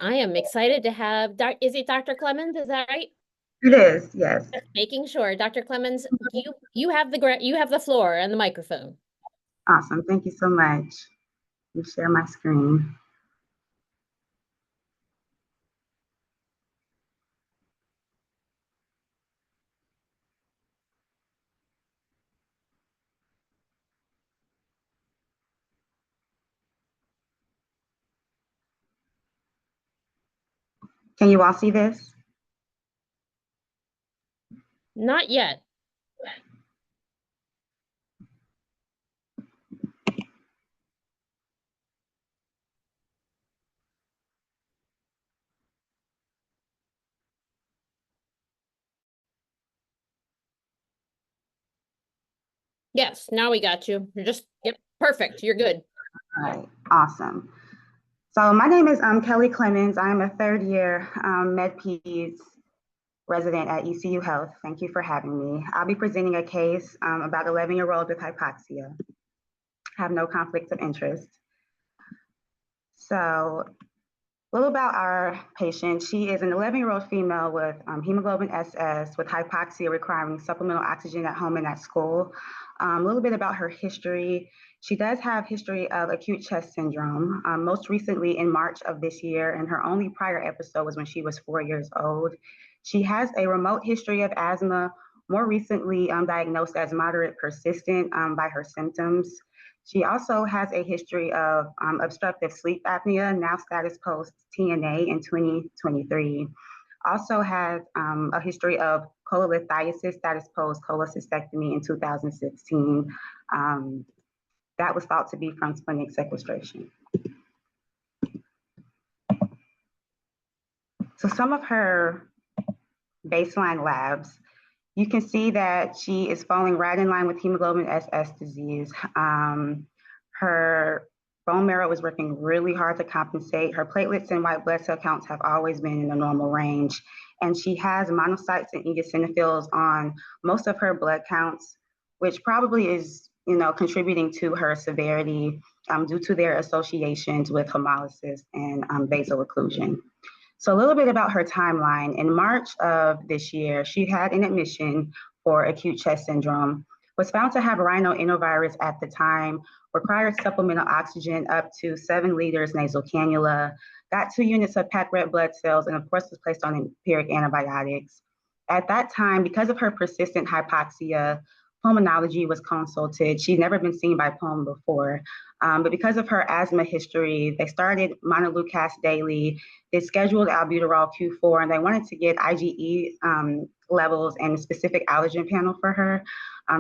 I am excited to have, is it Dr. Clemens? Is that right? It is, yes. Just making sure. Dr. Clemens, you have the floor and the microphone. Awesome. Thank you so much. Let me share my screen. Can you all see this? Not yet. Yes, now we got you. Yep, perfect. You're good. All right, awesome. So my name is Kelly Clemens. I'm a third year Med-Peds resident at ECU Health. Thank you for having me. I'll be presenting a case about 11-year-old with hypoxia. I have no conflict of interest. So a little about our patient. She is an 11-year-old female with hemoglobin SS with hypoxia requiring supplemental oxygen at home and at school. A little bit about her history. She does have history of acute chest syndrome, most recently in March of this year, and her only prior episode was when she was 4 years old. She has a remote history of asthma, more recently diagnosed as moderate persistent by her symptoms. She also has a history of obstructive sleep apnea, now status post TNA in 2023. Also has a history of cholelithiasis, status post cholecystectomy in 2016. That was thought to be from splenic sequestration. So some of her baseline labs, you can see that she is falling right in line with hemoglobin SS disease. Her bone marrow is working really hard to compensate. Her platelets and white blood cell counts have always been in the normal range. And she has monocytes and eosinophils on most of her blood counts, which probably is, contributing to her severity due to their associations with hemolysis and vasal occlusion. So a little bit about her timeline. In March of this year, she had an admission for acute chest syndrome, was found to have rhinoendovirus at the time, required supplemental oxygen up to 7 liters nasal cannula, got 2 units of packed red blood cells, and of course was placed on empiric antibiotics. At that time, because of her persistent hypoxia, pulmonology was consulted. She'd never been seen by pulm before. But because of her asthma history, they started montelukast daily. They scheduled albuterol Q4, and they wanted to get IgE levels and a specific allergen panel for her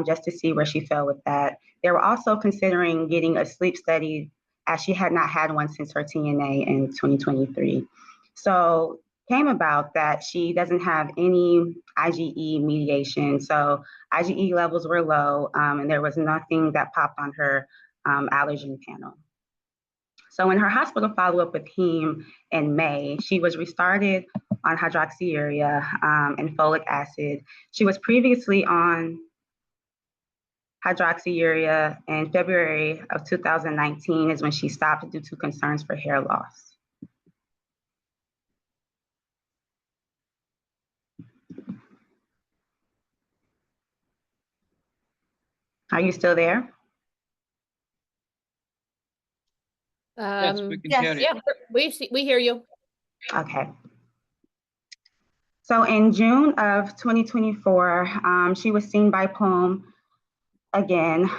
just to see where she fell with that. They were also considering getting a sleep study as she had not had one since her TNA in 2023. So came about that she doesn't have any IgE mediation. So IgE levels were low and there was nothing that popped on her allergen panel. So in her hospital follow-up with heme in May, she was restarted on hydroxyurea and folic acid. She was previously on hydroxyurea in February of 2019 is when she stopped due to concerns for hair loss. Are you still there? Yes, we can hear you. Yeah, we hear you. Okay. So in June of 2024, she was seen by pulm again.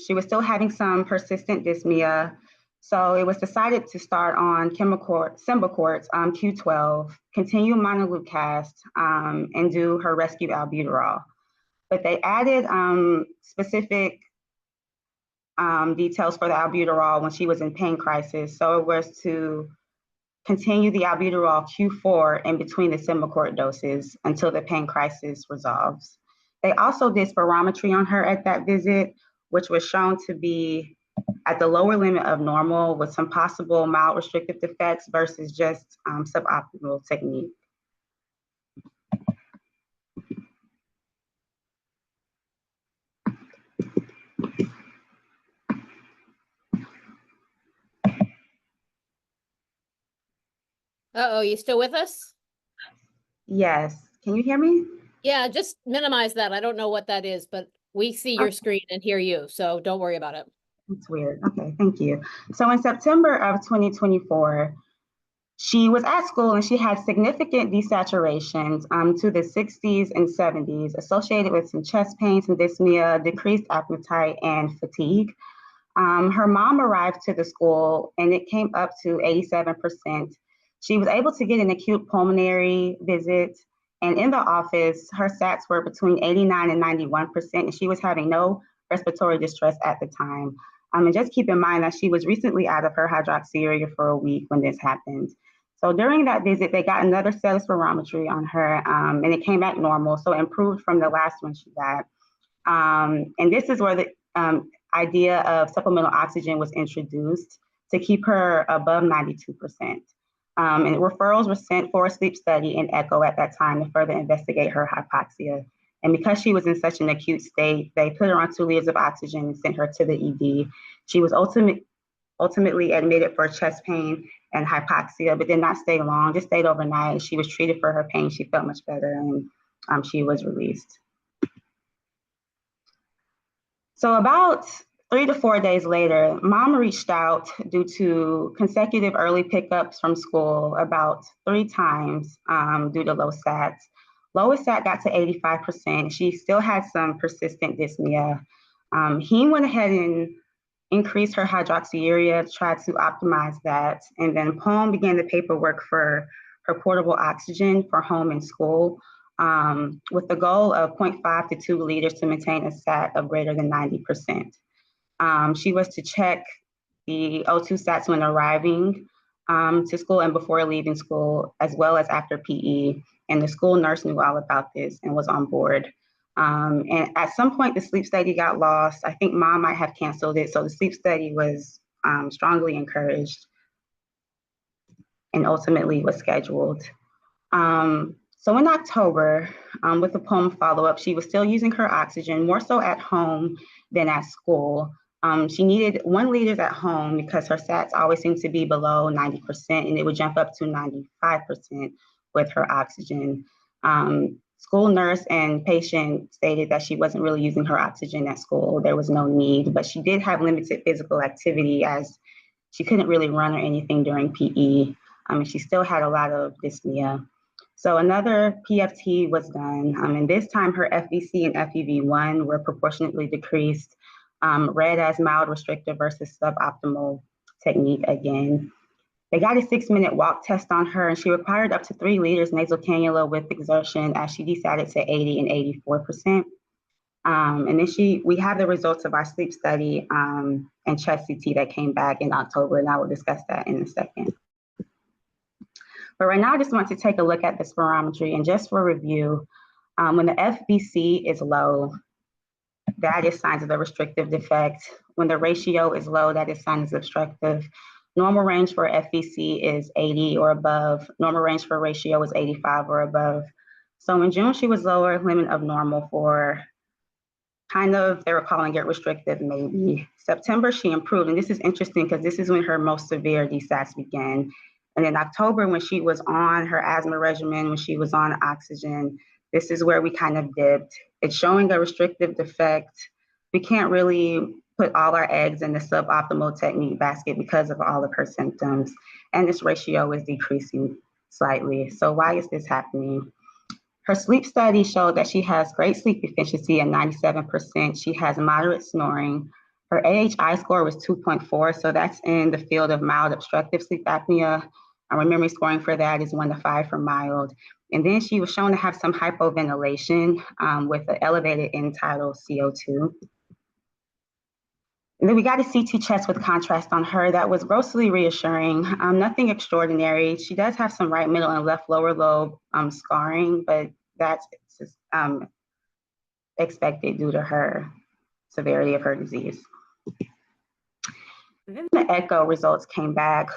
She was still having some persistent dyspnea. So it was decided to start on Symbicort Q12, continue montelukast, and do her rescue albuterol. But they added specific details for the albuterol when she was in pain crisis. So it was to continue the albuterol Q4 in between the Symbicort doses until the pain crisis resolves. They also did spirometry on her at that visit, which was shown to be at the lower limit of normal with some possible mild restrictive defects versus just suboptimal technique. Uh-oh, you still with us? Yes. Can you hear me? Yeah, just minimize that. I don't know what that is, but we see your screen and hear you, so don't worry about it. It's weird. Okay, thank you. So in September of 2024, she was at school and she had significant desaturations to the 60s and 70s associated with some chest pain, some dyspnea, decreased appetite, and fatigue. Her mom arrived to the school and it came up to 87%. She was able to get an acute pulmonary visit. And in the office, her SATs were between 89 and 91%, and she was having no respiratory distress at the time. And just keep in mind that she was recently out of her hydroxyurea for a week when this happened. So during that visit, they got another set of spirometry on her, and it came back normal, so improved from the last one she got. And this is where the idea of supplemental oxygen was introduced to keep her above 92%. And referrals were sent for a sleep study and echo at that time to further investigate her hypoxia. And because she was in such an acute state, they put her on 2 liters of oxygen and sent her to the ED. She was ultimately admitted for chest pain and hypoxia, but did not stay long, just stayed overnight. She was treated for her pain. She felt much better, and she was released. So about 3 to 4 days later, mom reached out due to consecutive early pickups from school about 3 times due to low SATs. Lowest SAT got to 85%. She still had some persistent dyspnea. He went ahead and increased her hydroxyurea, tried to optimize that. And then Palm began the paperwork for her portable oxygen for home and school, with the goal of 0.5 to 2 liters to maintain a SAT of greater than 90%. She was to check the O2 SATs when arriving to school and before leaving school, as well as after PE. And the school nurse knew all about this and was on board. And at some point, the sleep study got lost. I think mom might have canceled it. So the sleep study was strongly encouraged and ultimately was scheduled. So in October, with the POEM follow-up, she was still using her oxygen, more so at home than at school. She needed 1 liter at home because her SATs always seemed to be below 90%, and it would jump up to 95% with her oxygen. School nurse and patient stated that she wasn't really using her oxygen at school. There was no need, but she did have limited physical activity as she couldn't really run or anything during PE. And she still had a lot of dyspnea. So another PFT was done, and this time her FVC and FEV1 were proportionately decreased, read as mild restrictive versus suboptimal technique again. They got a 6-minute walk test on her, and she required up to 3 liters nasal cannula with exertion as she decided to 80 and 84%. And then we have the results of our sleep study and chest CT that came back in October, and I will discuss that in a second. But right now, I just want to take a look at the spirometry, and just for review, when the FVC is low, that is signs of a restrictive defect. When the ratio is low, that is signs of obstructive. Normal range for FVC is 80 or above. Normal range for ratio is 85 or above. So in June, she was lower limit of normal for kind of, they were calling it restrictive maybe. September, she improved. And this is interesting because this is when her most severe DSATs began. And in October, when she was on her asthma regimen, when she was on oxygen, this is where we kind of dipped. It's showing a restrictive defect. We can't really put all our eggs in the suboptimal technique basket because of all of her symptoms. And this ratio is decreasing slightly. So why is this happening? Her sleep study showed that she has great sleep efficiency at 97%. She has moderate snoring. Her AHI score was 2.4, so that's in the field of mild obstructive sleep apnea. Our memory scoring for that is 1 to 5 for mild. And then she was shown to have some hypoventilation with an elevated end-tidal CO2. And then we got a CT chest with contrast on her that was grossly reassuring, nothing extraordinary. She does have some right middle and left lower lobe scarring, but that's expected due to her severity of her disease. And then the echo results came back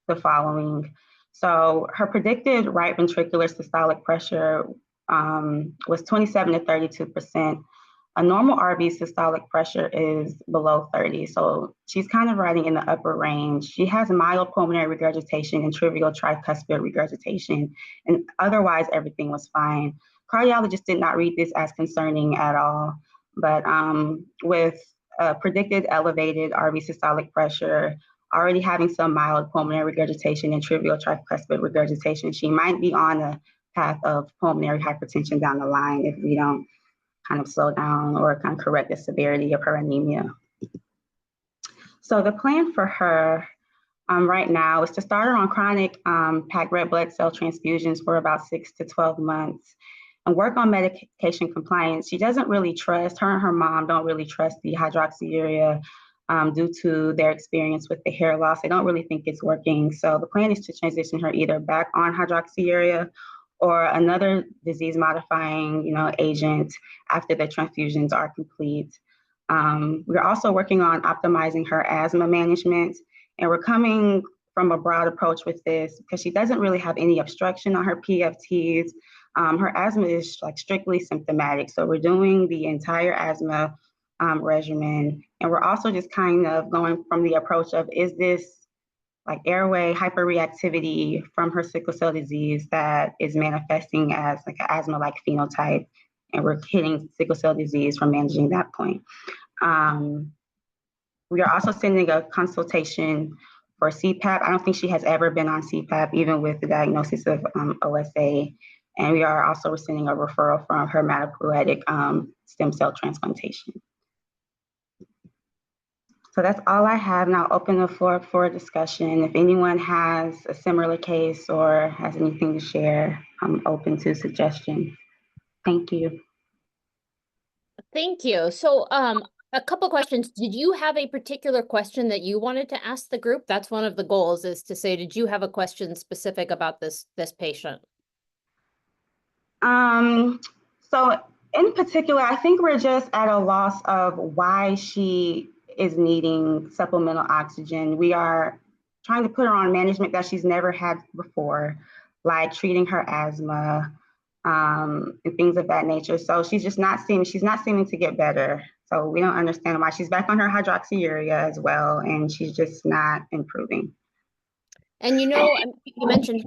the following. So her predicted right ventricular systolic pressure was 27 to 32%. A normal RV systolic pressure is below 30. So she's kind of riding in the upper range. She has mild pulmonary regurgitation and trivial tricuspid regurgitation, and otherwise everything was fine. Cardiologist did not read this as concerning at all, but with predicted elevated RV systolic pressure, already having some mild pulmonary regurgitation and trivial tricuspid regurgitation, she might be on a path of pulmonary hypertension down the line if we don't kind of slow down or kind of correct the severity of her anemia. So the plan for her right now is to start her on chronic packed red blood cell transfusions for about 6 to 12 months and work on medication compliance. She doesn't really trust, her and her mom don't really trust the hydroxyurea due to their experience with the hair loss. They don't really think it's working. So the plan is to transition her either back on hydroxyurea or another disease-modifying, agent after the transfusions are complete. We're also working on optimizing her asthma management, and we're coming from a broad approach with this because she doesn't really have any obstruction on her PFTs. Her asthma is like strictly symptomatic, so we're doing the entire asthma regimen, and we're also just kind of going from the approach of, is this like airway hyperreactivity from her sickle cell disease that is manifesting as like an asthma-like phenotype, and we're hitting sickle cell disease from managing that point. We are also sending a consultation for CPAP. I don't think she has ever been on CPAP, even with the diagnosis of OSA. And we are also sending a referral from hematopoietic stem cell transplantation. So that's all I have. Now open the floor for discussion. If anyone has a similar case or has anything to share, I'm open to suggestion. Thank you. Thank you. So a couple questions. Did you have a particular question that you wanted to ask the group? That's one of the goals, is to say, did you have a question specific about this patient? So in particular, I think we're just at a loss of why she is needing supplemental oxygen. We are trying to put her on management that she's never had before, like treating her asthma and things of that nature. So she's not seeming to get better. So we don't understand why. She's back on her hydroxyurea as well, and she's just not improving. And you mentioned,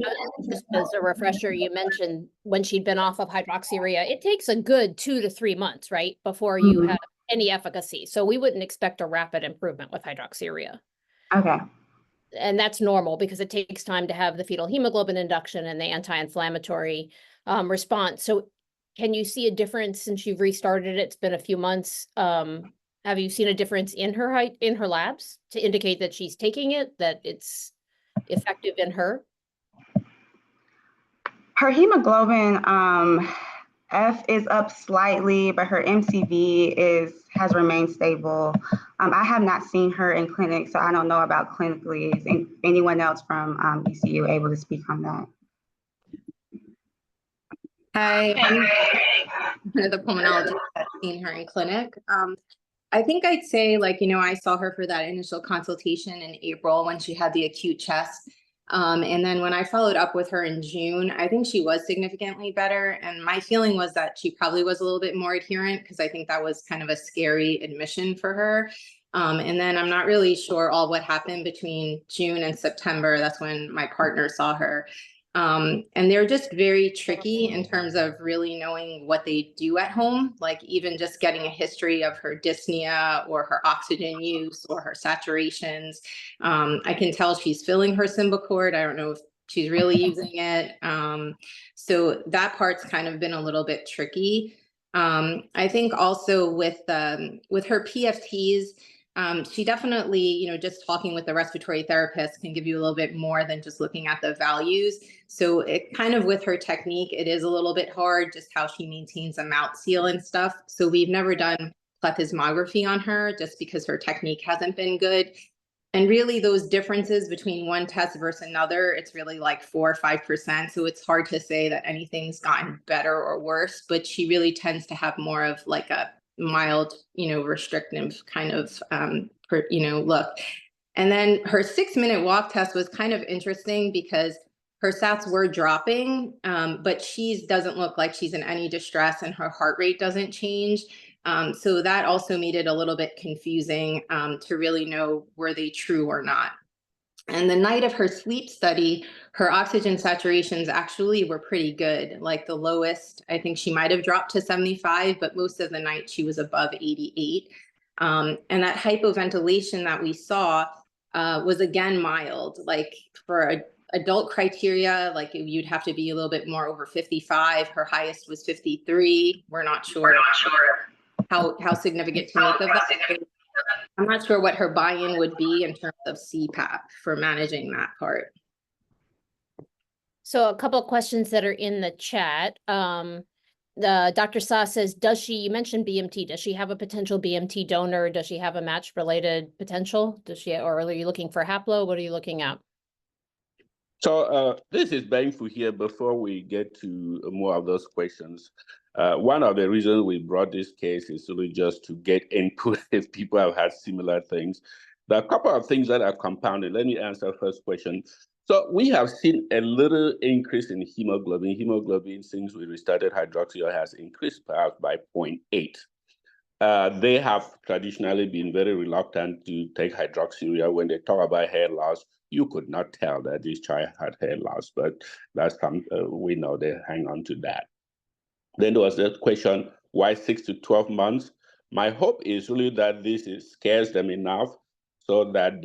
just as a refresher, you mentioned when she'd been off of hydroxyurea, it takes a good 2 to 3 months, right, before you have any efficacy. So we wouldn't expect a rapid improvement with hydroxyurea. Okay. And that's normal because it takes time to have the fetal hemoglobin induction and the anti-inflammatory response. So can you see a difference since you've restarted it? It's been a few months. Have you seen a difference in her labs to indicate that she's taking it, that it's effective in her? Her hemoglobin F is up slightly, but her MCV has remained stable. I have not seen her in clinic, so I don't know about clinically. Is anyone else from ECU able to speak on that? Hi, I'm one of the pulmonologists that's seen her in clinic. I think I'd say, I saw her for that initial consultation in April when she had the acute chest. And then when I followed up with her in June, I think she was significantly better. And my feeling was that she probably was a little bit more adherent, because I think that was kind of a scary admission for her. And then I'm not really sure all what happened between June and September. That's when my partner saw her. And they're just very tricky in terms of really knowing what they do at home, like even just getting a history of her dyspnea or her oxygen use or her saturations. I can tell she's filling her Symbicort. I don't know if she's really using it. So that part's kind of been a little bit tricky. I think also with her PFTs, she definitely, just talking with the respiratory therapist can give you a little bit more than just looking at the values. So it kind of, with her technique, it is a little bit hard just how she maintains a mouth seal and stuff. So we've never done plethysmography on her just because her technique hasn't been good. And really those differences between one test versus another, it's really like 4 or 5%. So it's hard to say that anything's gotten better or worse, but she really tends to have more of like a mild, restrictive kind of, look. And then her 6-minute walk test was kind of interesting because her sats were dropping, but she doesn't look like she's in any distress and her heart rate doesn't change. So that also made it a little bit confusing to really know were they true or not. And the night of her sleep study, her oxygen saturations actually were pretty good. Like the lowest, I think she might have dropped to 75, but most of the night she was above 88. And that hypoventilation that we saw was again mild. Like for adult criteria, like you'd have to be a little bit more over 55. Her highest was 53. We're not sure how significant to make of that. I'm not sure what her buy-in would be in terms of CPAP for managing that part. So a couple of questions that are in the chat. Dr. Sa says, you mentioned BMT, does she have a potential BMT donor? Does she have a match-related potential? Or are you looking for haplo? What are you looking at? So this is painful here before we get to more of those questions. One of the reasons we brought this case is really just to get input if people have had similar things. There are a couple of things that are compounded. Let me answer the first question. So we have seen a little increase in hemoglobin. Hemoglobin, since we restarted hydroxyurea, has increased perhaps by 0.8. They have traditionally been very reluctant to take hydroxyurea. When they talk about hair loss, you could not tell that this child had hair loss, but that's we know they hang on to that. Then there was the question, why 6 to 12 months? My hope is really that this scares them enough so that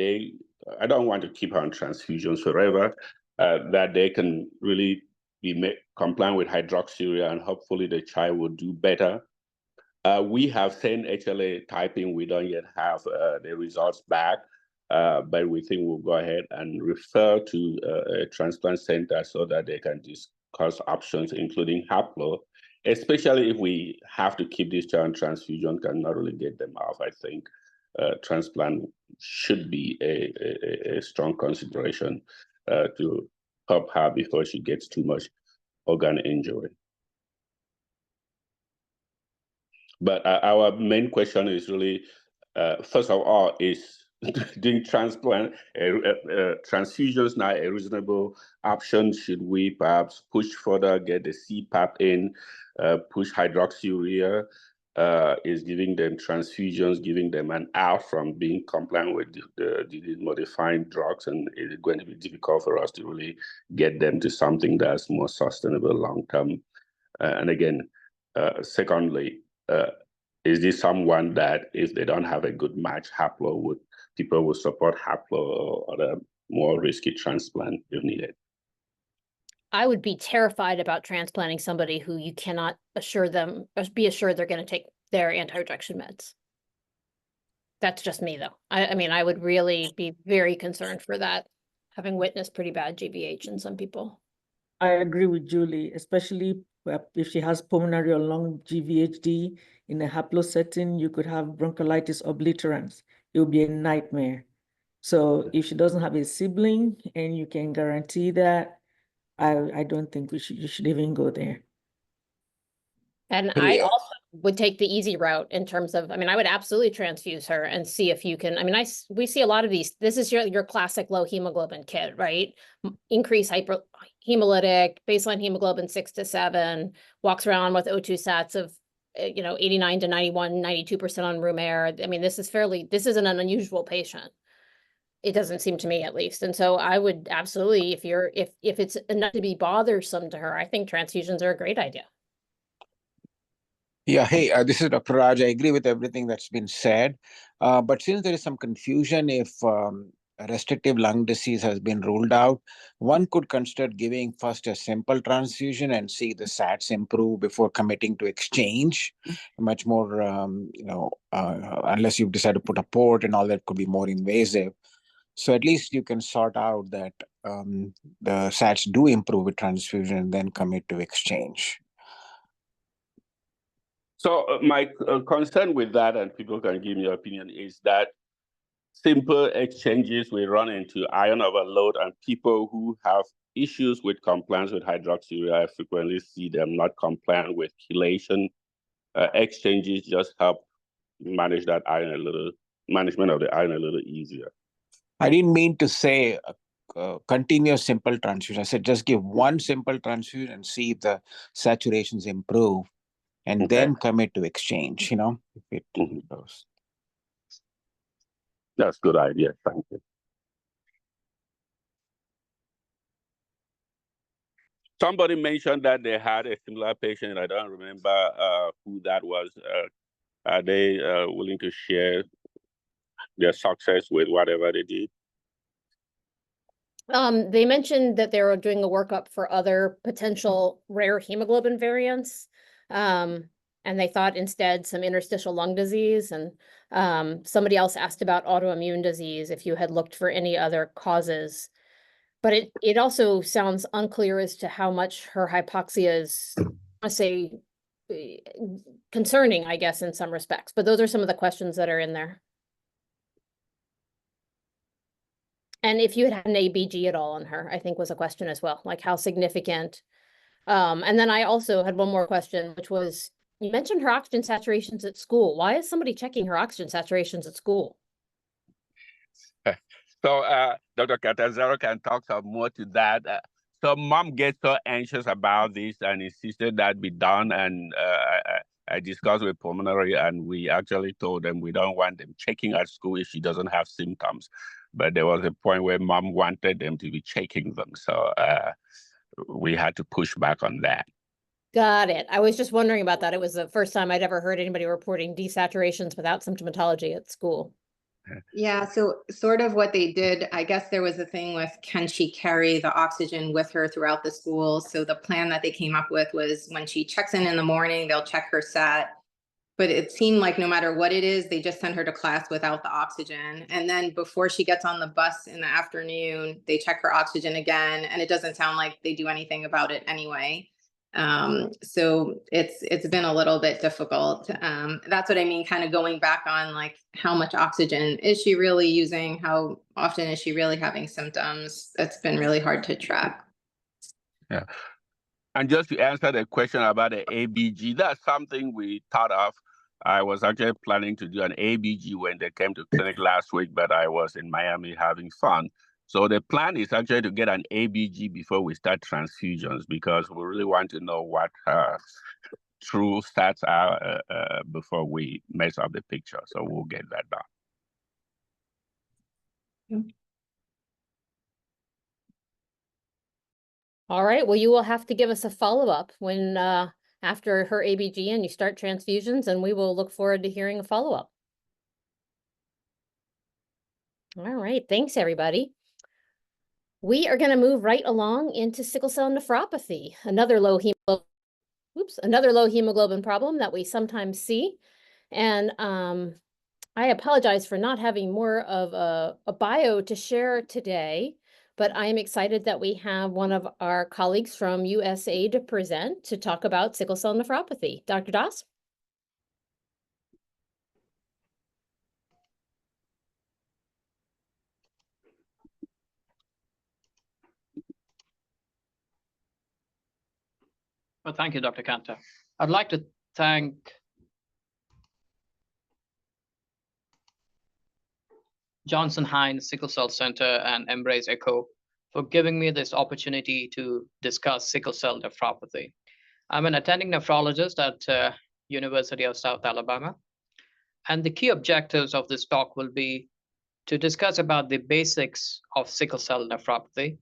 I don't want to keep her on transfusions forever, that they can really be compliant with hydroxyurea, and hopefully the child will do better. We have sent HLA typing. We don't yet have the results back, but we think we'll go ahead and refer to a transplant center so that they can discuss options, including haplo, especially if we have to keep this child on transfusion, can not really get them off. I think transplant should be a strong consideration to help her before she gets too much organ injury. But our main question is really, first of all, is doing transplant transfusions now a reasonable option? Should we perhaps push further, get the CPAP in, push hydroxyurea? Is giving them transfusions, giving them an out from being compliant with the disease-modifying drugs, and it's going to be difficult for us to really get them to something that's more sustainable long-term. And again, secondly, is this someone that if they don't have a good match, haplo, people would support haplo or other more risky transplant if needed? I would be terrified about transplanting somebody who you cannot be assured they're going to take their anti-rejection meds. That's just me, though. I mean, I would really be very concerned for that, having witnessed pretty bad GVH in some people. I agree with Julie, especially if she has pulmonary or lung GVHD in a haplo setting. You could have bronchiolitis obliterans. It would be a nightmare. So if she doesn't have a sibling and you can guarantee that, I don't think you should even go there. And I also would take the easy route in terms of, I mean, I would absolutely transfuse her and see if you can, I mean, we see a lot of these. This is your classic low hemoglobin kid, right? Increased hemolytic, baseline hemoglobin 6 to 7, walks around with O2 sats of 89 to 91, 92% on room air. I mean, this isn't an unusual patient. It doesn't seem to me, at least. And so I would absolutely, if it's enough to be bothersome to her, I think transfusions are a great idea. Yeah, hey, this is Dr. Raj. I agree with everything that's been said. But since there is some confusion if restrictive lung disease has been ruled out, one could consider giving first a simple transfusion and see the SATs improve before committing to exchange. Much more, unless you've decided to put a port and all that could be more invasive. So at least you can sort out that the SATs do improve with transfusion and then commit to exchange. So my concern with that, and people can give me your opinion, is that simple exchanges will run into ion overload, and people who have issues with compliance with hydroxyurea, I frequently see them not compliant with chelation. Exchanges just help manage that management of the ion a little easier. I didn't mean to say continuous simple transfusion. I said just give one simple transfusion and see if the saturations improve. and then commit to exchange, if it goes. That's a good idea. Thank you. Somebody mentioned that they had a similar patient. I don't remember who that was. Are they willing to share their success with whatever they did? They mentioned that they were doing a workup for other potential rare hemoglobin variants. And they thought instead some interstitial lung disease, and somebody else asked about autoimmune disease, if you had looked for any other causes. But it also sounds unclear as to how much her hypoxia is, I say, concerning, I guess, in some respects. But those are some of the questions that are in there. And if you had an ABG at all on her, I think was a question as well, like how significant. And then I also had one more question, which was, you mentioned her oxygen saturations at school. Why is somebody checking her oxygen saturations at school? So Dr. Catanzaro can talk some more to that. So mom gets so anxious about this and insisted that be done. And I discussed with pulmonary, and we actually told them we don't want them checking at school if she doesn't have symptoms. But there was a point where mom wanted them to be checking them. So we had to push back on that. Got it. I was just wondering about that. It was the first time I'd ever heard anybody reporting desaturations without symptomatology at school. Yeah, so sort of what they did, I guess there was a thing with, can she carry the oxygen with her throughout the school? So the plan that they came up with was when she checks in the morning, they'll check her sat. But it seemed like no matter what it is, they just send her to class without the oxygen. And then before she gets on the bus in the afternoon, they check her oxygen again. And it doesn't sound like they do anything about it anyway. So it's been a little bit difficult. That's what I mean, kind of going back on like how much oxygen is she really using? How often is she really having symptoms? It's been really hard to track. Yeah. And just to answer the question about the ABG, that's something we thought of. I was actually planning to do an ABG when they came to clinic last week, but I was in Miami having fun. So the plan is actually to get an ABG before we start transfusions, because we really want to know what true stats are before we mess up the picture. So we'll get that done. All right. Well, you will have to give us a follow-up when after her ABG and you start transfusions, and we will look forward to hearing a follow-up. All right. Thanks, everybody. We are going to move right along into sickle cell nephropathy, another low hemoglobin problem that we sometimes see. And I apologize for not having more of a bio to share today, but I am excited that we have one of our colleagues from USA to present to talk about sickle cell nephropathy. Dr. Das? Well, thank you, Dr. Kanter. I'd like to thank Johnson Hines Sickle Cell Center and Embrace Echo for giving me this opportunity to discuss sickle cell nephropathy. I'm an attending nephrologist at University of South Alabama, and the key objectives of this talk will be to discuss about the basics of sickle cell nephropathy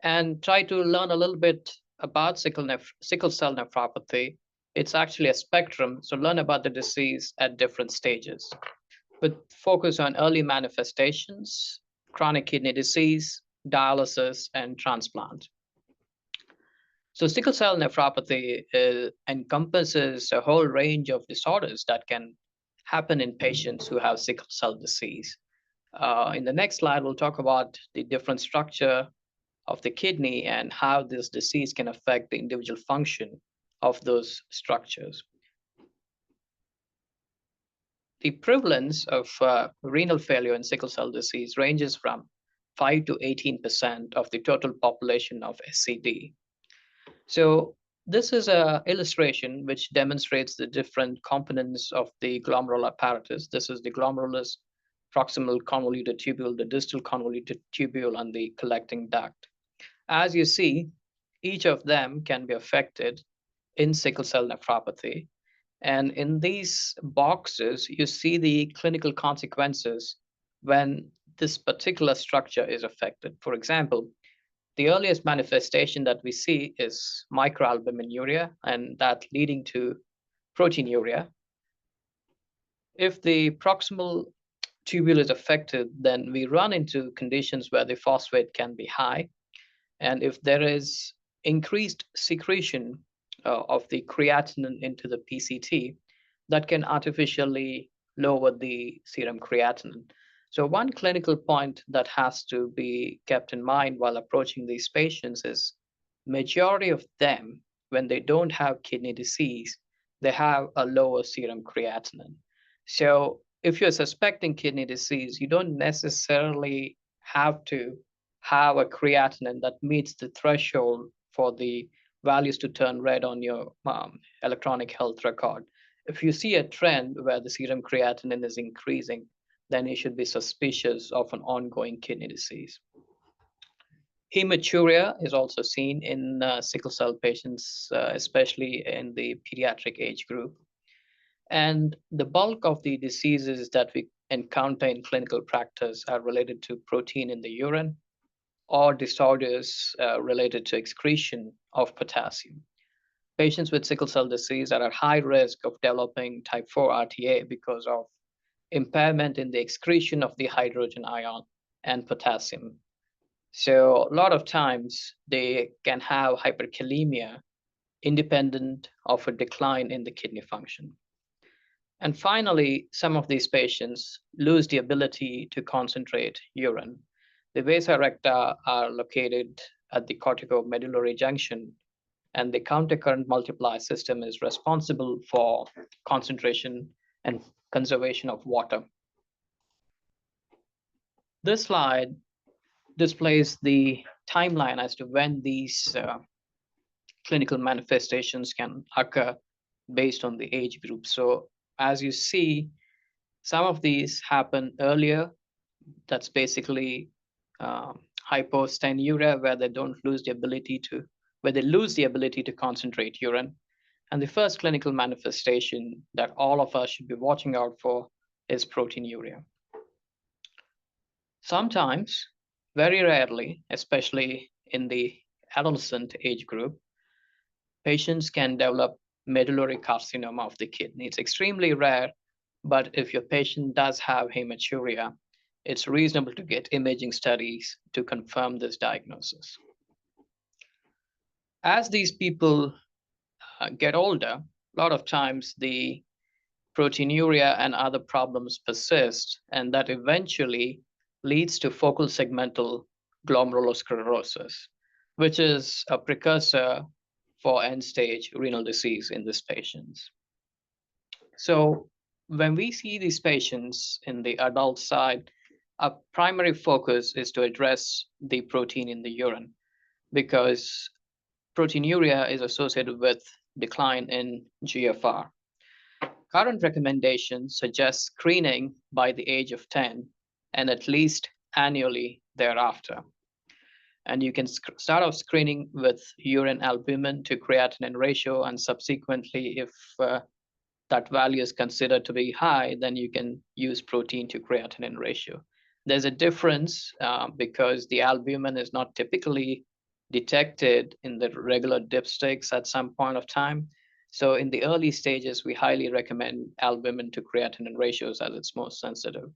and try to learn a little bit about sickle cell nephropathy. It's actually a spectrum, so learn about the disease at different stages, but focus on early manifestations, chronic kidney disease, dialysis, and transplant. So sickle cell nephropathy encompasses a whole range of disorders that can happen in patients who have sickle cell disease. In the next slide, we'll talk about the different structure of the kidney and how this disease can affect the individual function of those structures. The prevalence of renal failure in sickle cell disease ranges from 5 to 18% of the total population of SCD. So this is an illustration which demonstrates the different components of the glomerular apparatus. This is the glomerulus, proximal convoluted tubule, the distal convoluted tubule, and the collecting duct. As you see, each of them can be affected in sickle cell nephropathy. And in these boxes, you see the clinical consequences when this particular structure is affected. For example, the earliest manifestation that we see is microalbuminuria, and that leading to proteinuria. If the proximal tubule is affected, then we run into conditions where the phosphate can be high. And if there is increased secretion of the creatinine into the PCT, that can artificially lower the serum creatinine. So one clinical point that has to be kept in mind while approaching these patients is majority of them, when they don't have kidney disease, they have a lower serum creatinine. So if you're suspecting kidney disease, you don't necessarily have to have a creatinine that meets the threshold for the values to turn red on your electronic health record. If you see a trend where the serum creatinine is increasing, then you should be suspicious of an ongoing kidney disease. Hematuria is also seen in sickle cell patients, especially in the pediatric age group. And the bulk of the diseases that we encounter in clinical practice are related to protein in the urine or disorders related to excretion of potassium. Patients with sickle cell disease are at high risk of developing type 4 RTA because of impairment in the excretion of the hydrogen ion and potassium. So a lot of times they can have hyperkalemia independent of a decline in the kidney function. And finally, some of these patients lose the ability to concentrate urine. The vasa recta are located at the corticomedullary junction, and the countercurrent multiplier system is responsible for concentration and conservation of water. This slide displays the timeline as to when these clinical manifestations can occur based on the age group. So as you see, some of these happen earlier. That's basically hypostenuria, where they lose the ability to concentrate urine. And the first clinical manifestation that all of us should be watching out for is proteinuria. Sometimes, very rarely, especially in the adolescent age group, patients can develop medullary carcinoma of the kidney. It's extremely rare, but if your patient does have hematuria, it's reasonable to get imaging studies to confirm this diagnosis. As these people get older, a lot of times the proteinuria and other problems persist, and that eventually leads to focal segmental glomerulosclerosis, which is a precursor for end-stage renal disease in these patients. So when we see these patients in the adult side, our primary focus is to address the protein in the urine, because proteinuria is associated with decline in GFR. Current recommendations suggest screening by the age of 10 and at least annually thereafter. And you can start off screening with urine albumin to creatinine ratio, and subsequently, if that value is considered to be high, then you can use protein to creatinine ratio. There's a difference because the albumin is not typically detected in the regular dipsticks at some point of time. So in the early stages, we highly recommend albumin to creatinine ratios as it's most sensitive.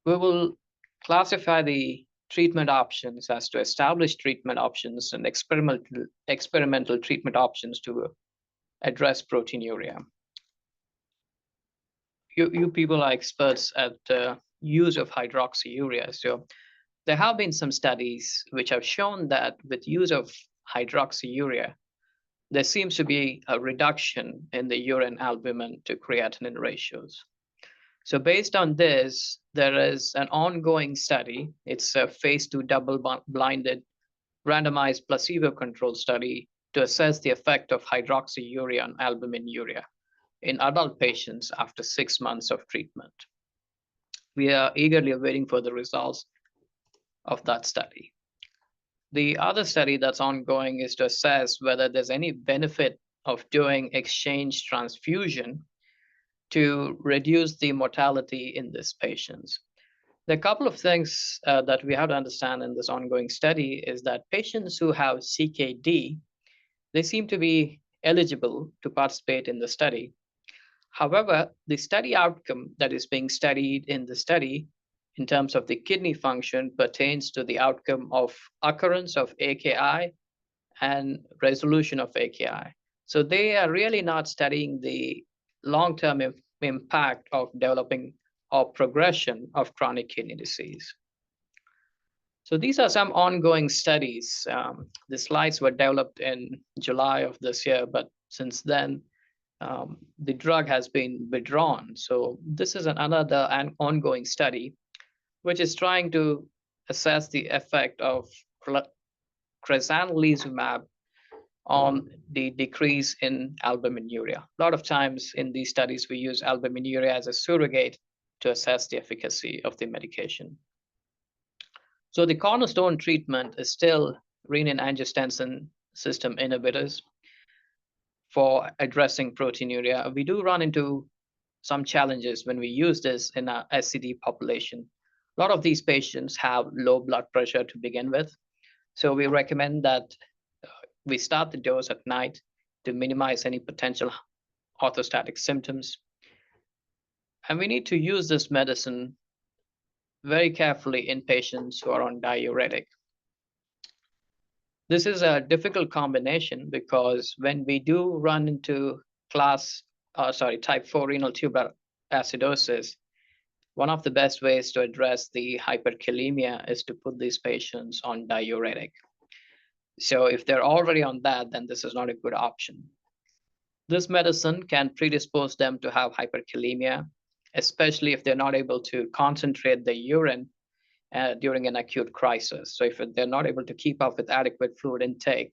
We will classify the treatment options as to established treatment options and experimental treatment options to address proteinuria. You people are experts at use of hydroxyurea. So there have been some studies which have shown that with use of hydroxyurea, there seems to be a reduction in the urine albumin to creatinine ratios. So based on this, there is an ongoing study. It's a phase 2 double-blinded randomized placebo-controlled study to assess the effect of hydroxyurea on albuminuria in adult patients after 6 months of treatment. We are eagerly awaiting for the results of that study. The other study that's ongoing is to assess whether there's any benefit of doing exchange transfusion to reduce the mortality in these patients. There are a couple of things that we have to understand in this ongoing study is that patients who have CKD, they seem to be eligible to participate in the study. However, the study outcome that is being studied in the study in terms of the kidney function pertains to the outcome of occurrence of AKI and resolution of AKI. So they are really not studying the long-term impact of developing or progression of chronic kidney disease. So these are some ongoing studies. The slides were developed in July of this year, but since then, the drug has been withdrawn. So this is another ongoing study, which is trying to assess the effect of crizanlizumab on the decrease in albuminuria. A lot of times in these studies, we use albuminuria as a surrogate to assess the efficacy of the medication. So the cornerstone treatment is still renin-angiotensin system inhibitors for addressing proteinuria. We do run into some challenges when we use this in our SCD population. A lot of these patients have low blood pressure to begin with. So we recommend that we start the dose at night to minimize any potential orthostatic symptoms. And we need to use this medicine very carefully in patients who are on diuretic. This is a difficult combination because when we do run into type 4 renal tubular acidosis, one of the best ways to address the hyperkalemia is to put these patients on diuretic. So if they're already on that, then this is not a good option. This medicine can predispose them to have hyperkalemia, especially if they're not able to concentrate the urine during an acute crisis. So if they're not able to keep up with adequate fluid intake,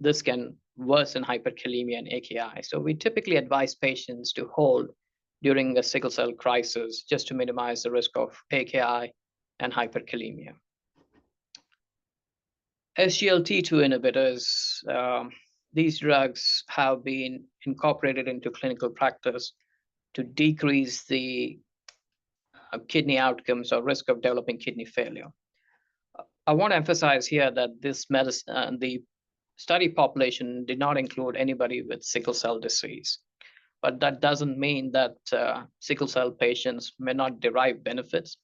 this can worsen hyperkalemia and AKI. So we typically advise patients to hold during a sickle cell crisis just to minimize the risk of AKI and hyperkalemia. SGLT2 inhibitors, these drugs have been incorporated into clinical practice to decrease the kidney outcomes or risk of developing kidney failure. I want to emphasize here that this medicine, the study population did not include anybody with sickle cell disease, but that doesn't mean that sickle cell patients may not derive benefits.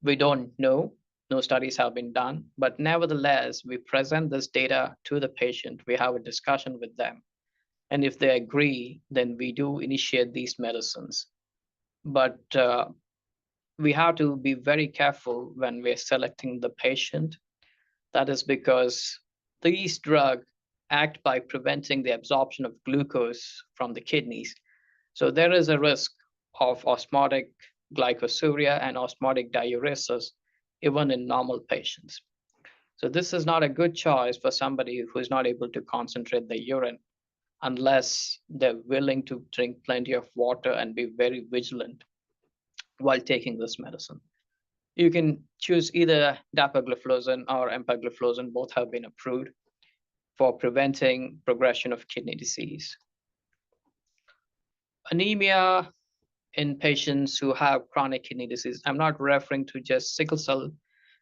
We don't know. No studies have been done, but nevertheless, we present this data to the patient. We have a discussion with them. And if they agree, then we do initiate these medicines. But we have to be very careful when we're selecting the patient. That is because these drugs act by preventing the absorption of glucose from the kidneys. So there is a risk of osmotic glycosuria and osmotic diuresis even in normal patients. So this is not a good choice for somebody who is not able to concentrate the urine unless they're willing to drink plenty of water and be very vigilant while taking this medicine. You can choose either dapagliflozin or empagliflozin. Both have been approved for preventing progression of kidney disease. Anemia in patients who have chronic kidney disease. I'm not referring to just sickle cell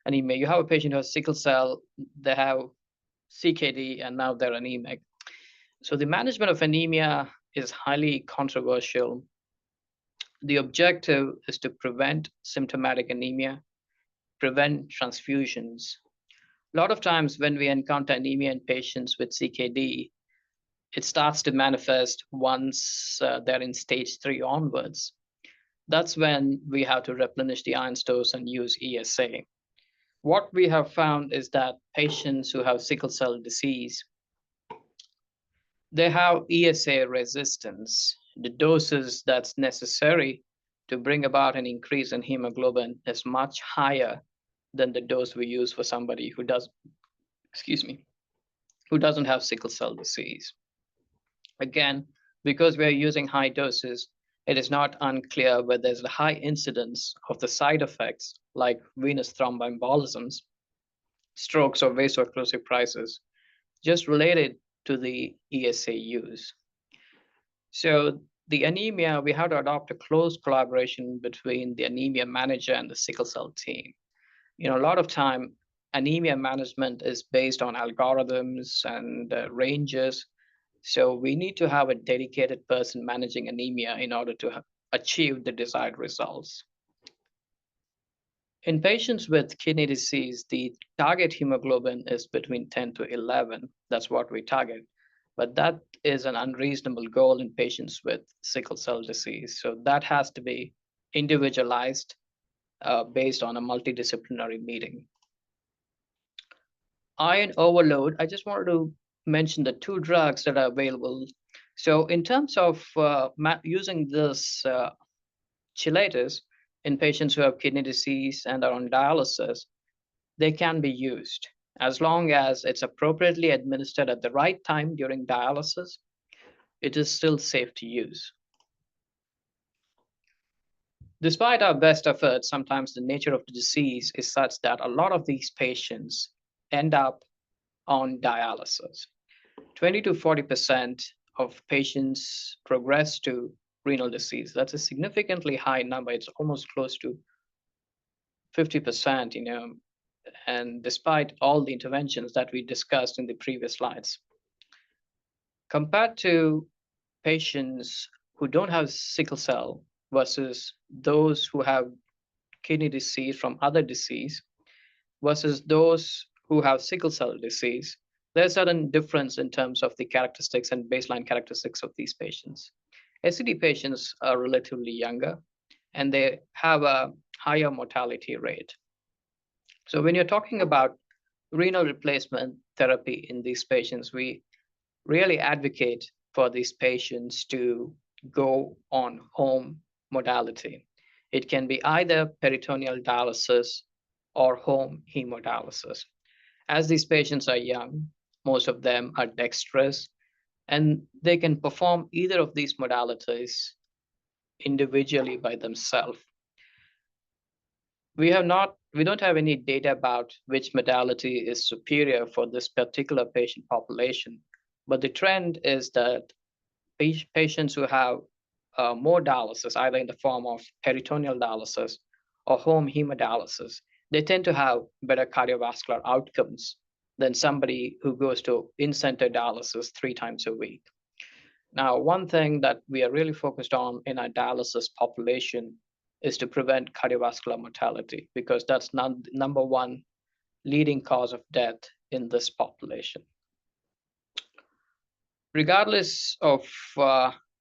anemia. You have a patient who has sickle cell, they have CKD, and now they're anemic. So the management of anemia is highly controversial. The objective is to prevent symptomatic anemia, prevent transfusions. A lot of times when we encounter anemia in patients with CKD, it starts to manifest once they're in stage 3 onwards. That's when we have to replenish the iron stores and use ESA. What we have found is that patients who have sickle cell disease, they have ESA resistance. The doses that's necessary to bring about an increase in hemoglobin is much higher than the dose we use for somebody who doesn't have sickle cell disease. Again, because we're using high doses, it is not unclear whether there's a high incidence of the side effects like venous thromboembolisms, strokes or vaso-occlusive crisis, just related to the ESA use. So the anemia, we have to adopt a close collaboration between the anemia manager and the sickle cell team. A lot of time, anemia management is based on algorithms and ranges. So we need to have a dedicated person managing anemia in order to achieve the desired results. In patients with kidney disease, the target hemoglobin is between 10 to 11. That's what we target. But that is an unreasonable goal in patients with sickle cell disease. So that has to be individualized based on a multidisciplinary meeting. Iron overload, I just wanted to mention the 2 drugs that are available. So in terms of using this chelators in patients who have kidney disease and are on dialysis, they can be used as long as it's appropriately administered at the right time during dialysis. It is still safe to use. Despite our best efforts, sometimes the nature of the disease is such that a lot of these patients end up on dialysis. 20 to 40% of patients progress to renal disease. That's a significantly high number. It's almost close to 50%, and despite all the interventions that we discussed in the previous slides. Compared to patients who don't have sickle cell versus those who have kidney disease from other disease versus those who have sickle cell disease, there's a certain difference in terms of the characteristics and baseline characteristics of these patients. SCD patients are relatively younger, and they have a higher mortality rate. So when you're talking about renal replacement therapy in these patients, we really advocate for these patients to go on home modality. It can be either peritoneal dialysis or home hemodialysis. As these patients are young, most of them are dexterous, and they can perform either of these modalities individually by themselves. We don't have any data about which modality is superior for this particular patient population, but the trend is that patients who have more dialysis, either in the form of peritoneal dialysis or home hemodialysis, they tend to have better cardiovascular outcomes than somebody who goes to in-center dialysis 3 times a week. Now, one thing that we are really focused on in our dialysis population is to prevent cardiovascular mortality, because that's number 1 leading cause of death in this population. Regardless of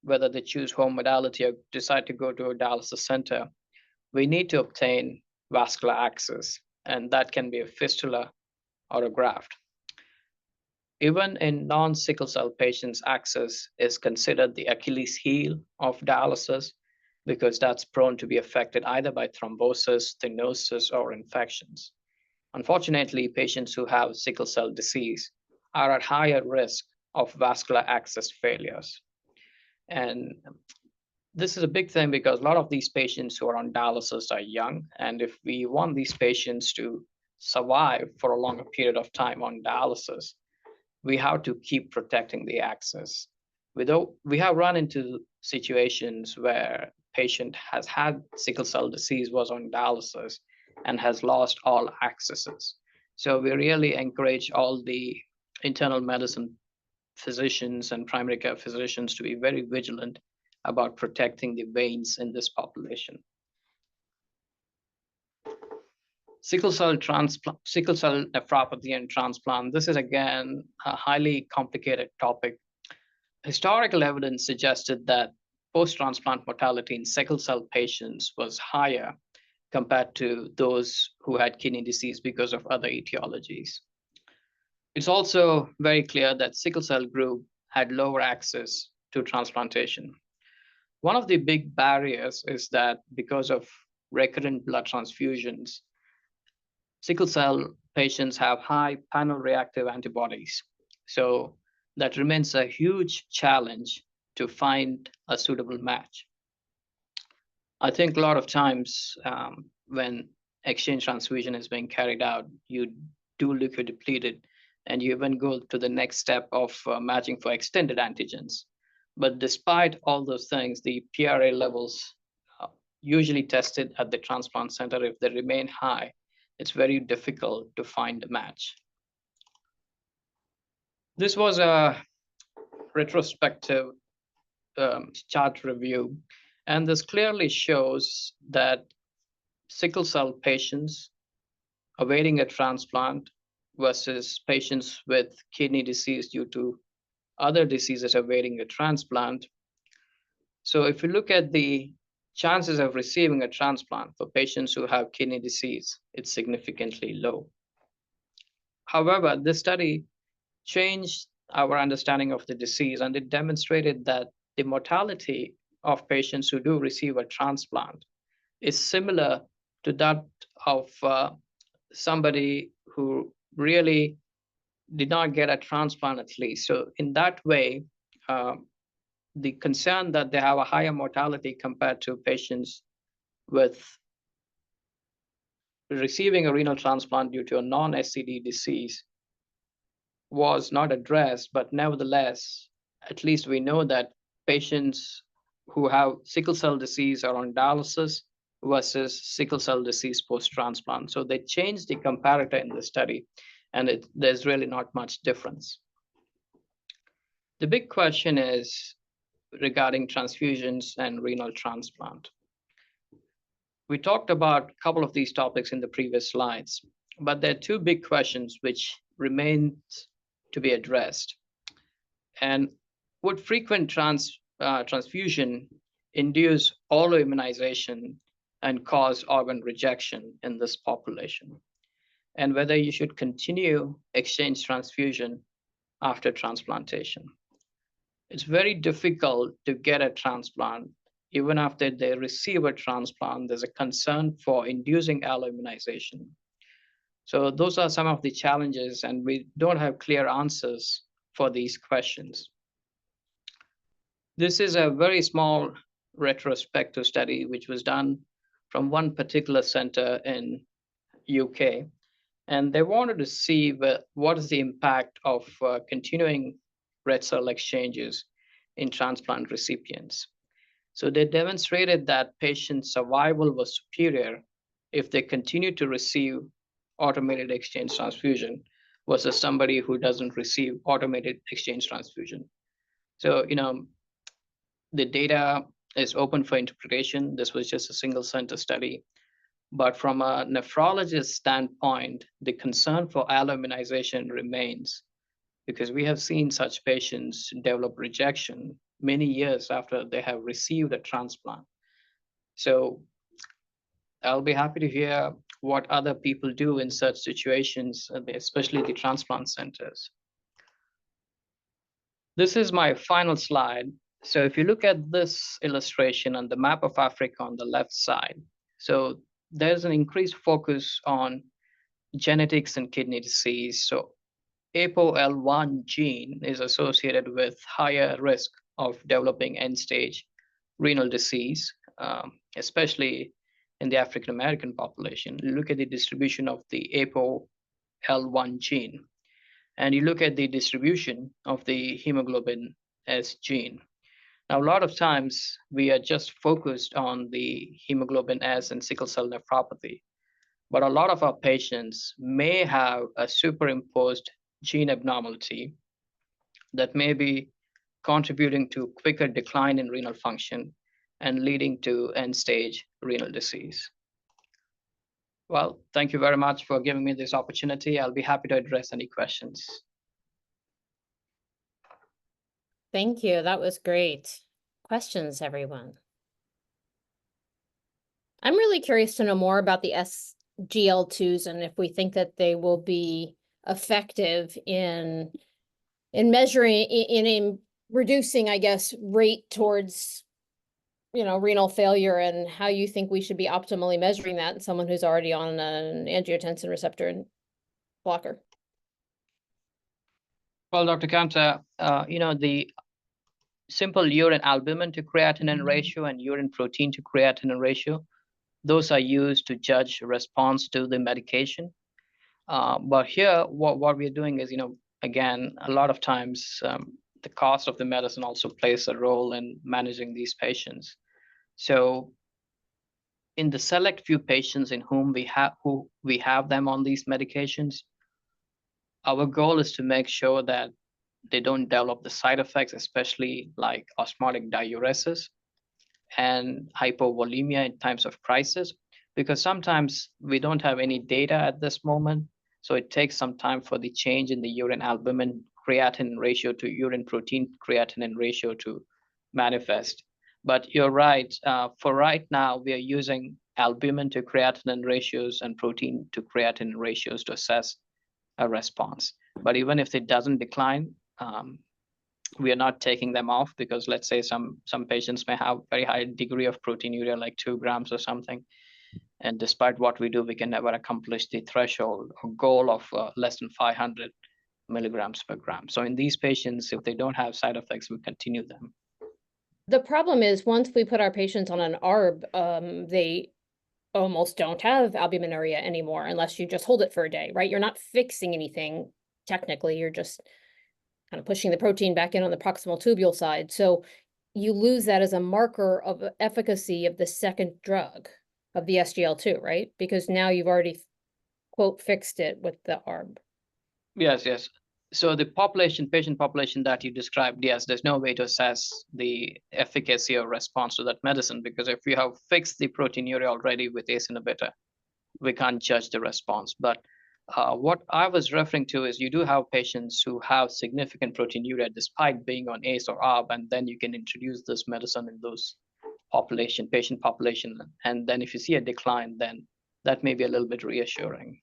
whether they choose home modality or decide to go to a dialysis center, we need to obtain vascular access, and that can be a fistula or a graft. Even in non-sickle cell patients, access is considered the Achilles heel of dialysis, because that's prone to be affected either by thrombosis, stenosis, or infections. Unfortunately, patients who have sickle cell disease are at higher risk of vascular access failures. And this is a big thing because a lot of these patients who are on dialysis are young. And if we want these patients to survive for a longer period of time on dialysis, we have to keep protecting the access. We have run into situations where patient has had sickle cell disease, was on dialysis, and has lost all accesses. So we really encourage all the internal medicine physicians and primary care physicians to be very vigilant about protecting the veins in this population. Sickle cell nephropathy and transplant. This is again a highly complicated topic. Historical evidence suggested that post-transplant mortality in sickle cell patients was higher compared to those who had kidney disease because of other etiologies. It's also very clear that sickle cell group had lower access to transplantation. One of the big barriers is that because of recurrent blood transfusions, sickle cell patients have high panel reactive antibodies. So that remains a huge challenge to find a suitable match. I think a lot of times when exchange transfusion is being carried out, you do leukodepleted, and you even go to the next step of matching for extended antigens. But despite all those things, the PRA levels usually tested at the transplant center, if they remain high, it's very difficult to find a match. This was a retrospective chart review, and this clearly shows that sickle cell patients awaiting a transplant versus patients with kidney disease due to other diseases awaiting a transplant. So if you look at the chances of receiving a transplant for patients who have kidney disease, it's significantly low. However, this study changed our understanding of the disease, and it demonstrated that the mortality of patients who do receive a transplant is similar to that of somebody who really did not get a transplant at least. So in that way, the concern that they have a higher mortality compared to patients with receiving a renal transplant due to a non-SCD disease was not addressed, but nevertheless, at least we know that patients who have sickle cell disease are on dialysis versus sickle cell disease post-transplant. So they changed the comparator in the study, and there's really not much difference. The big question is regarding transfusions and renal transplant. We talked about a couple of these topics in the previous slides, but there are two big questions which remain to be addressed. And would frequent transfusion induce autoimmunization and cause organ rejection in this population? And whether you should continue exchange transfusion after transplantation. It's very difficult to get a transplant. Even after they receive a transplant, there's a concern for inducing alloimmunization. So those are some of the challenges, and we don't have clear answers for these questions. This is a very small retrospective study which was done from one particular center in UK, and they wanted to see what is the impact of continuing red cell exchanges in transplant recipients. So they demonstrated that patient survival was superior if they continue to receive automated exchange transfusion versus somebody who doesn't receive automated exchange transfusion. So, the data is open for interpretation. This was just a single center study. But from a nephrologist standpoint, the concern for alloimmunization remains, because we have seen such patients develop rejection many years after they have received a transplant. So I'll be happy to hear what other people do in such situations, especially the transplant centers. This is my final slide. So if you look at this illustration on the map of Africa on the left side, so there's an increased focus on genetics and kidney disease. So ApoL1 gene is associated with higher risk of developing end-stage renal disease, especially in the African American population. You look at the distribution of the ApoL1 gene, and you look at the distribution of the hemoglobin S gene. Now, a lot of times we are just focused on the hemoglobin S and sickle cell nephropathy, but a lot of our patients may have a superimposed gene abnormality that may be contributing to quicker decline in renal function and leading to end-stage renal disease. Well, thank you very much for giving me this opportunity. I'll be happy to address any questions. Thank you. That was great. Questions, everyone? I'm really curious to know more about the SGLT2s and if we think that they will be effective in measuring, in reducing, I guess, rate towards, renal failure, and how you think we should be optimally measuring that in someone who's already on an angiotensin receptor blocker. Well, Dr. Kanta, the simple urine albumin to creatinine ratio and urine protein to creatinine ratio, those are used to judge response to the medication. But here, what we're doing is, again, a lot of times the cost of the medicine also plays a role in managing these patients. So in the select few patients in whom we have them on these medications, our goal is to make sure that they don't develop the side effects, especially like osmotic diuresis and hypovolemia in times of crisis, because sometimes we don't have any data at this moment. So it takes some time for the change in the urine albumin creatinine ratio to urine protein creatinine ratio to manifest. But you're right, for right now, we are using albumin to creatinine ratios and protein to creatinine ratios to assess a response. But even if it doesn't decline, we are not taking them off, because let's say some patients may have very high degree of proteinuria, like 2 grams or something. And despite what we do, we can never accomplish the threshold or goal of less than 500 milligrams per gram. So in these patients, if they don't have side effects, we continue them. The problem is, once we put our patients on an ARB, they almost don't have albuminuria anymore unless you just hold it for a day, right? You're not fixing anything technically, you're just kind of pushing the protein back in on the proximal tubule side. So you lose that as a marker of efficacy of the second drug of the SGL2, right? Because now you've already, quote, fixed it with the ARB. Yes. So the patient population that you described, yes, there's no way to assess the efficacy or response to that medicine, because if you have fixed the proteinuria already with ACE inhibitor, we can't judge the response. But what I was referring to is you do have patients who have significant proteinuria despite being on ACE or ARB, and then you can introduce this medicine in those patient population. And then if you see a decline, then that may be a little bit reassuring.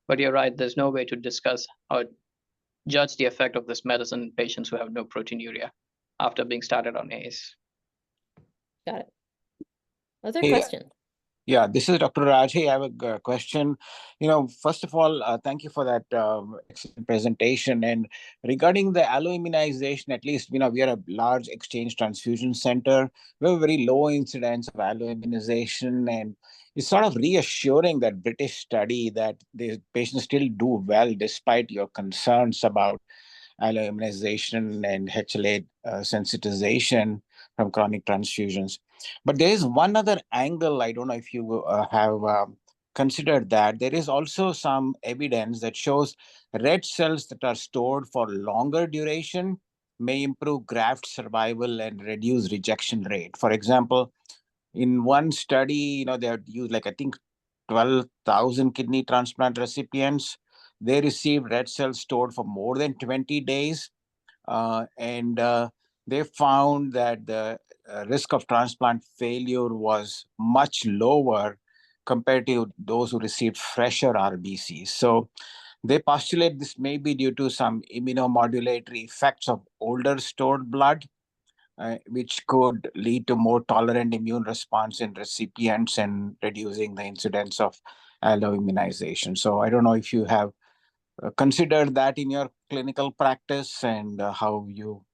But you're right, there's no way to discuss or judge the effect of this medicine in patients who have no proteinuria after being started on ACE. Got it. Other Yeah. questions? Yeah, this is Dr. Raj. Hey, I have a question. First of all, thank you for that excellent presentation. And regarding the alloimmunization, at least, we are a large exchange transfusion center. We have a very low incidence of alloimmunization. And it's sort of reassuring, that British study, that the patients still do well despite your concerns about alloimmunization and HLA sensitization from chronic transfusions. But there is one other angle. I don't know if you have considered that. There is also some evidence that shows red cells that are stored for longer duration may improve graft survival and reduce rejection rate. For example, in one study, they had used, I think 12,000 kidney transplant recipients. They received red cells stored for more than 20 days. And they found that the risk of transplant failure was much lower compared to those who received fresher RBCs. So they postulate this may be due to some immunomodulatory effects of older stored blood, which could lead to more tolerant immune response in recipients and reducing the incidence of alloimmunization. So I don't know if you have considered that in your clinical practice, and how you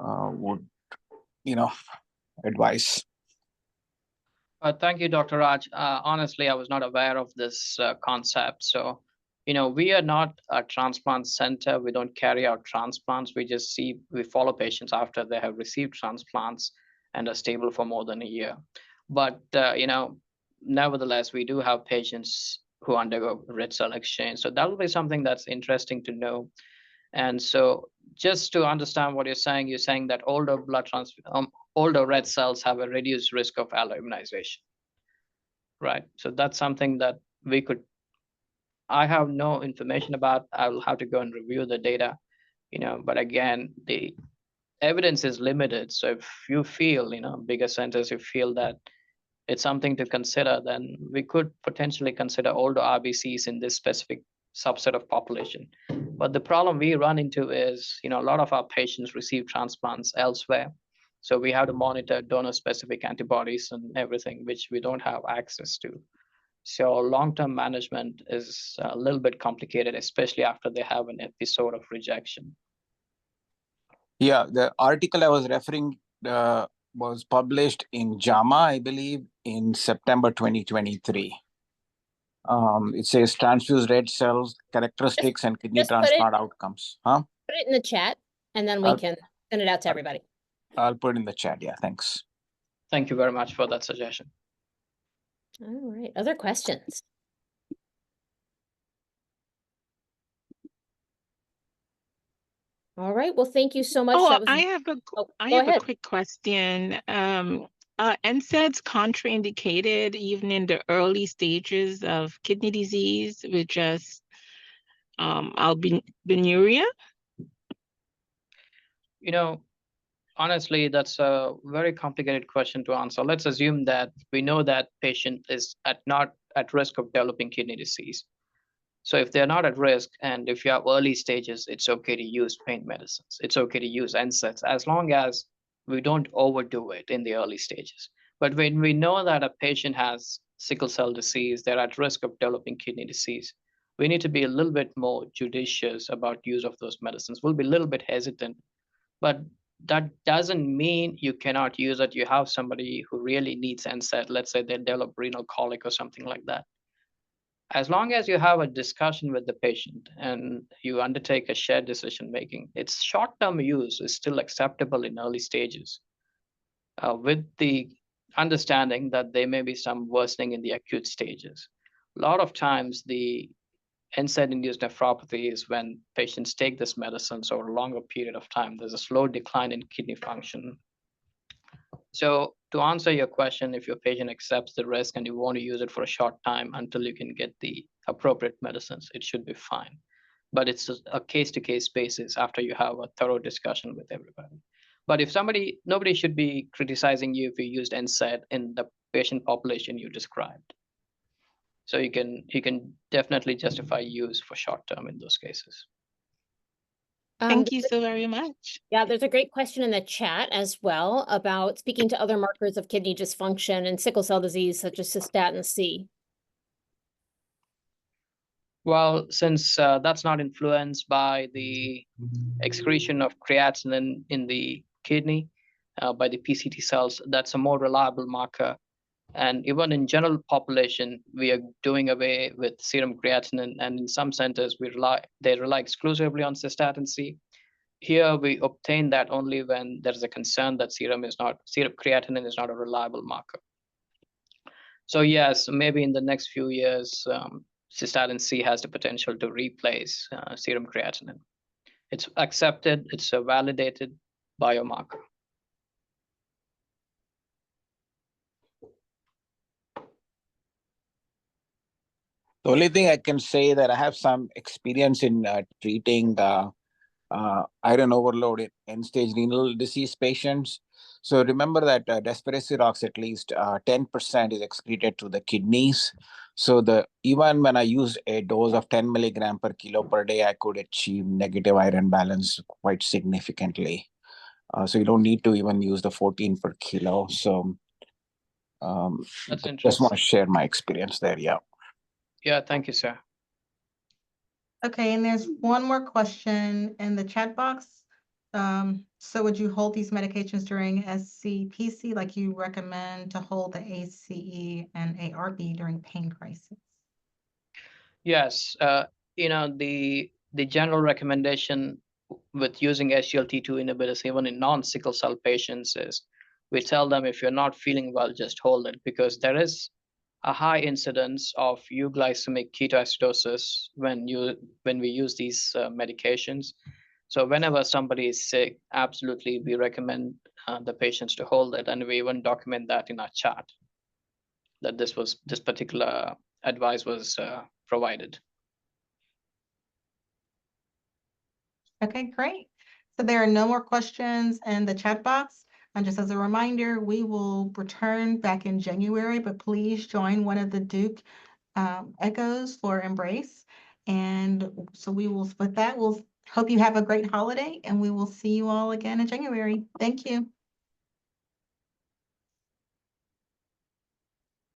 would, advise. Thank you, Dr. Raj. Honestly, I was not aware of this concept. So, we are not a transplant center. We don't carry out transplants. We follow patients after they have received transplants and are stable for more than a year. But, nevertheless, we do have patients who undergo red cell exchange. So that will be something that's interesting to know. And so just to understand what you're saying that older red cells have a reduced risk of alloimmunization, right? So that's something that I have no information about. I will have to go and review the data, but again, the evidence is limited. So if you feel, bigger centers, you feel that it's something to consider, then we could potentially consider older RBCs in this specific subset of population. But the problem we run into is, a lot of our patients receive transplants elsewhere. So we have to monitor donor-specific antibodies and everything, which we don't have access to. So long-term management is a little bit complicated, especially after they have an episode of rejection. Yeah, the article I was referring was published in JAMA, I believe, in September 2023. It says transfused red cells, characteristics, and kidney just put transplant outcomes. Huh? Put it in the chat, and then we I'll- can send it out to everybody. I'll put it in the chat. Yeah, thanks. Thank you very much for that suggestion. All right, other questions? All right, well, thank you so much. Oh, That was, I have a oh, I go have a ahead. quick question. NSAIDs contraindicated even in the early stages of kidney disease with just albuminuria? You know, honestly, that's a very complicated question to answer. Let's assume that we know that patient is not at risk of developing kidney disease. So if they're not at risk, and if you have early stages, it's okay to use pain medicines. It's okay to use NSAIDs as long as we don't overdo it in the early stages. But when we know that a patient has sickle cell disease, they're at risk of developing kidney disease, we need to be a little bit more judicious about use of those medicines. We'll be a little bit hesitant, but that doesn't mean you cannot use it. You have somebody who really needs NSAID, let's say they develop renal colic or something like that. As long as you have a discussion with the patient and you undertake a shared decision making, its short-term use is still acceptable in early stages, with the understanding that there may be some worsening in the acute stages. A lot of times the NSAID-induced nephropathy is when patients take this medicines over a longer period of time. There's a slow decline in kidney function. So to answer your question, if your patient accepts the risk and you want to use it for a short time until you can get the appropriate medicines, it should be fine. But it's a case-to-case basis after you have a thorough discussion with everybody. But if nobody should be criticizing you if you used NSAID in the patient population you described. So you can definitely justify use for short term in those cases. Thank you so very much. Yeah, there's a great question in the chat as well about speaking to other markers of kidney dysfunction and sickle cell disease, such as cystatin C. Well, since that's not influenced by the excretion of creatinine in the kidney by the PCT cells, that's a more reliable marker. And even in general population, we are doing away with serum creatinine, and in some centers they rely exclusively on cystatin C. Here we obtain that only when there is a concern that serum creatinine is not a reliable marker. So yes, maybe in the next few years, cystatin C has the potential to replace serum creatinine. It's accepted, it's a validated biomarker. The only thing I can say that I have some experience in treating iron overload in end-stage renal disease patients. So remember that desperecyrox, at least 10% is excreted through the kidneys. So even when I used a dose of 10 milligram per kilo per day, I could achieve negative iron balance quite significantly. So you don't need to even use the 14 per kilo. So That's interesting. just want to share my experience there. Yeah. Yeah, thank you, sir. Okay, and there's one more question in the chat box. So would you hold these medications during SCPC like you recommend to hold the ACE and ARB during pain crisis? Yes, the general recommendation with using SGLT2 inhibitors even in non-sickle cell patients is we tell them if you're not feeling well, just hold it, because there is a high incidence of euglycemic ketoacidosis when we use these medications. So whenever somebody is sick, absolutely we recommend the patients to hold it, and we even document that in our chart that this particular advice was provided. Okay, great. So there are no more questions in the chat box. And just as a reminder, we will return back in January, but please join one of the Duke echoes for Embrace. And so with that, we'll hope you have a great holiday, and we will see you all again in January. Thank you.